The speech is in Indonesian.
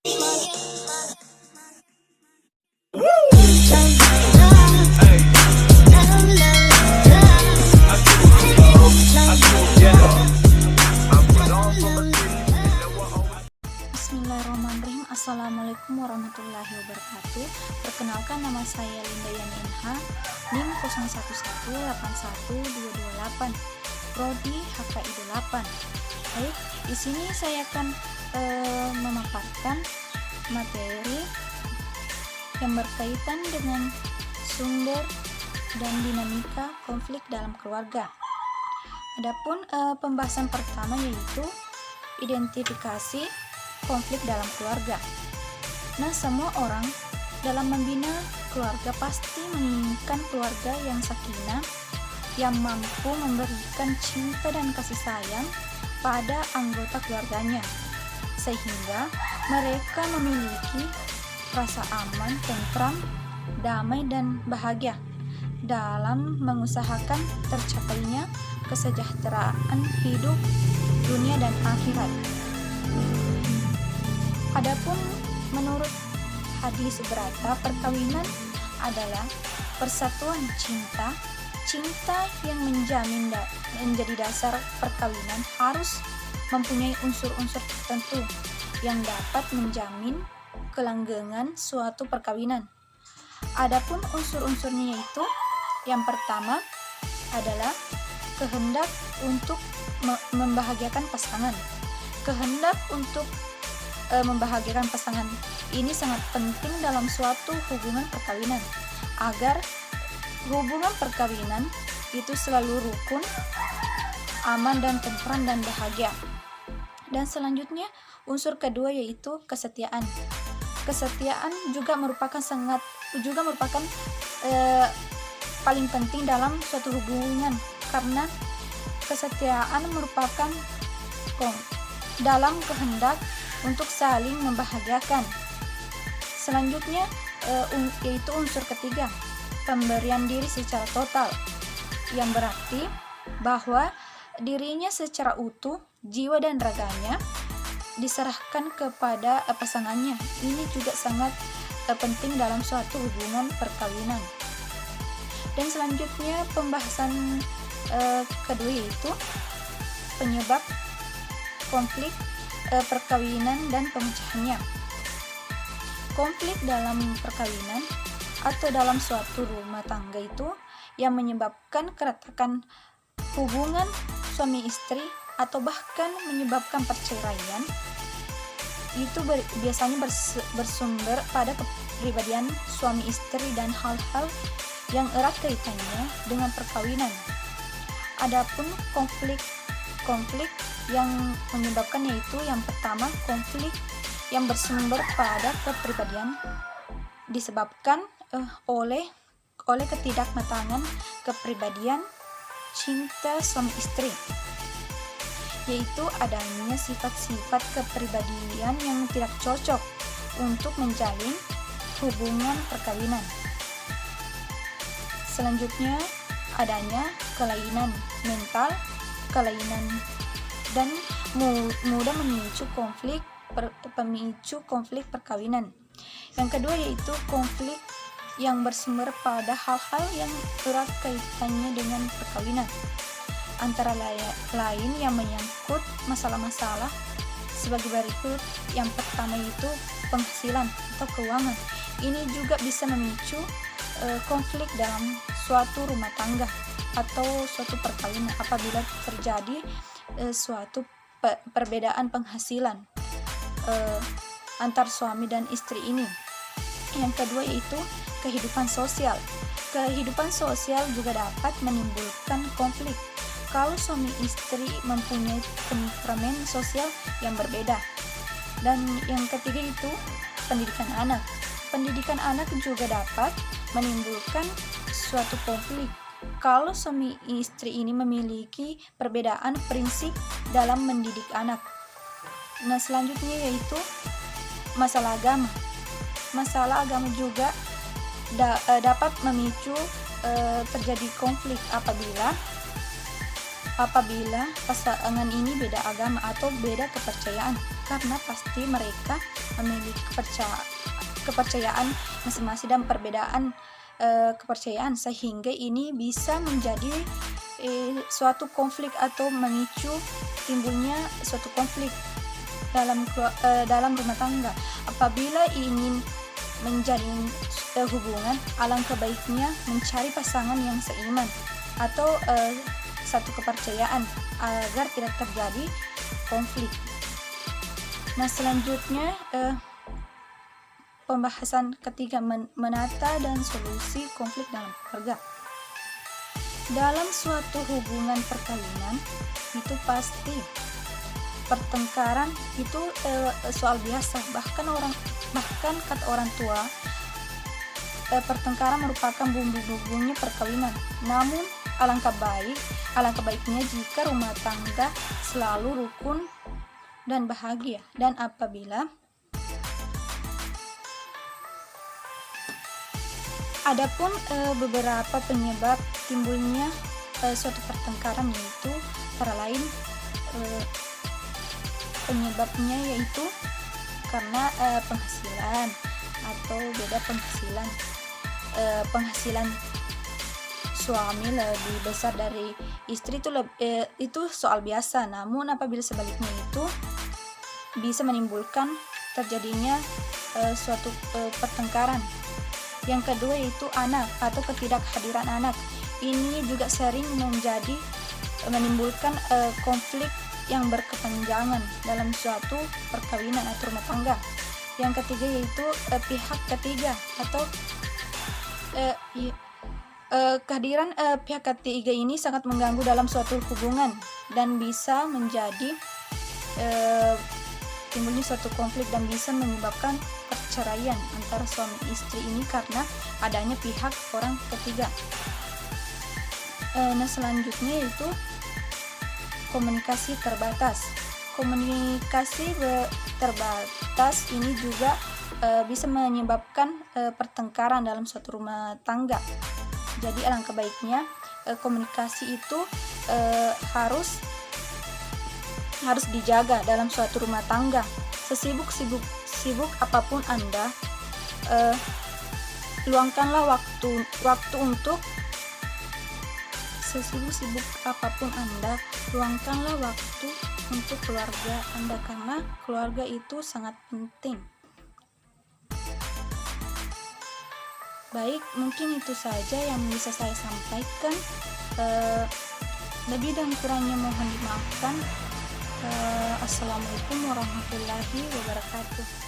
Bismillahirrahmanirrahim. Assalamualaikum warahmatullahi wabarakatuh. Perkenalkan, nama saya Linda Yaninha, NIM 01181228, Prodi HKI 8. Baik, di sini saya akan memaparkan materi yang berkaitan dengan sumber dan dinamika konflik dalam keluarga. Adapun pembahasan pertama yaitu identifikasi konflik dalam keluarga. Nah, semua orang dalam membina keluarga pasti menginginkan keluarga yang sakinah, yang mampu memberikan cinta dan kasih sayang pada anggota keluarganya, sehingga mereka memiliki rasa aman, tentram, damai, dan bahagia dalam mengusahakan tercapainya kesejahteraan hidup dunia dan akhirat. Adapun menurut hadis berata, perkawinan adalah persatuan cinta yang menjadi dasar perkawinan harus mempunyai unsur-unsur tertentu yang dapat menjamin kelanggengan suatu perkawinan. Adapun unsur-unsurnya yaitu, yang pertama adalah kehendak untuk membahagiakan pasangan. Kehendak untuk membahagiakan pasangan ini sangat penting dalam suatu hubungan perkawinan, agar hubungan perkawinan itu selalu rukun, aman, dan tentram dan bahagia. Dan selanjutnya unsur kedua yaitu kesetiaan. Kesetiaan juga merupakan paling penting dalam suatu hubungan, karena kesetiaan merupakan dalam kehendak untuk saling membahagiakan. Selanjutnya yaitu unsur ketiga, pemberian diri secara total, yang berarti bahwa dirinya secara utuh, jiwa dan raganya diserahkan kepada pasangannya. Ini juga sangat penting dalam suatu hubungan perkawinan. Dan selanjutnya pembahasan kedua yaitu penyebab konflik perkawinan dan pemecahannya. Konflik dalam perkawinan atau dalam suatu rumah tangga itu yang menyebabkan keretakan hubungan suami istri atau bahkan menyebabkan perceraian itu biasanya bersumber pada kepribadian suami istri dan hal-hal yang erat kaitannya dengan perkawinan. Adapun konflik yang menyebabkan yaitu, yang pertama, konflik yang bersumber pada kepribadian disebabkan oleh ketidakmatangan kepribadian cinta suami istri, yaitu adanya sifat-sifat kepribadian yang tidak cocok untuk menjalin hubungan perkawinan. Selanjutnya adanya kelainan mental, dan mudah memicu konflik perkawinan. Yang kedua yaitu konflik yang bersumber pada hal-hal yang erat kaitannya dengan perkawinan, antara lain yang menyangkut masalah-masalah sebagai berikut. Yang pertama yaitu penghasilan atau keuangan. Ini juga bisa memicu konflik dalam suatu rumah tangga atau suatu perkawinan apabila terjadi suatu perbedaan penghasilan antar suami dan istri ini. Yang kedua yaitu kehidupan sosial. Kehidupan sosial juga dapat menimbulkan konflik kalau suami istri mempunyai temperamen sosial yang berbeda. Dan yang ketiga itu pendidikan anak. Pendidikan anak juga dapat menimbulkan suatu konflik kalau suami istri ini memiliki perbedaan prinsip dalam mendidik anak. Nah, selanjutnya yaitu masalah agama. Masalah agama juga dapat memicu terjadi konflik apabila apabila pasangan ini beda agama atau beda kepercayaan, karena pasti mereka memiliki kepercayaan masing-masing dan perbedaan kepercayaan, sehingga ini bisa menjadi suatu konflik atau memicu timbulnya suatu konflik dalam rumah tangga. Apabila ingin menjalin hubungan, alangkah baiknya mencari pasangan yang seiman atau satu kepercayaan agar tidak terjadi konflik. Nah, selanjutnya pembahasan ketiga, menata dan solusi konflik dalam keluarga. Dalam suatu hubungan perkawinan itu pasti pertengkaran itu soal biasa, bahkan kata orang tua, pertengkaran merupakan bumbu-bumbunya perkawinan. Namun alangkah baiknya jika rumah tangga selalu rukun dan bahagia. Dan apabila adapun beberapa penyebab timbulnya suatu pertengkaran, yaitu antara lain penyebabnya yaitu karena penghasilan atau beda penghasilan suami lebih besar dari istri, itu soal biasa. Namun apabila sebaliknya itu bisa menimbulkan terjadinya suatu pertengkaran. Yang kedua yaitu anak atau ketidakhadiran anak. Ini juga sering menimbulkan konflik yang berkepanjangan dalam suatu perkawinan atau rumah tangga. Yang ketiga yaitu pihak ketiga atau kehadiran pihak ketiga ini sangat mengganggu dalam suatu hubungan dan bisa menjadi timbulnya suatu konflik dan bisa menyebabkan perceraian antara suami istri ini karena adanya pihak orang ketiga. Nah, selanjutnya yaitu komunikasi terbatas. Komunikasi terbatas ini juga bisa menyebabkan pertengkaran dalam suatu rumah tangga. Jadi alangkah baiknya komunikasi itu harus dijaga dalam suatu rumah tangga. Sesibuk apapun Anda, luangkanlah waktu untuk sesibuk apapun Anda, luangkanlah waktu untuk keluarga Anda, karena keluarga itu sangat penting. Baik, mungkin itu saja yang bisa saya sampaikan. Lebih dan kurangnya mohon dimaafkan. Assalamualaikum warahmatullahi wabarakatuh.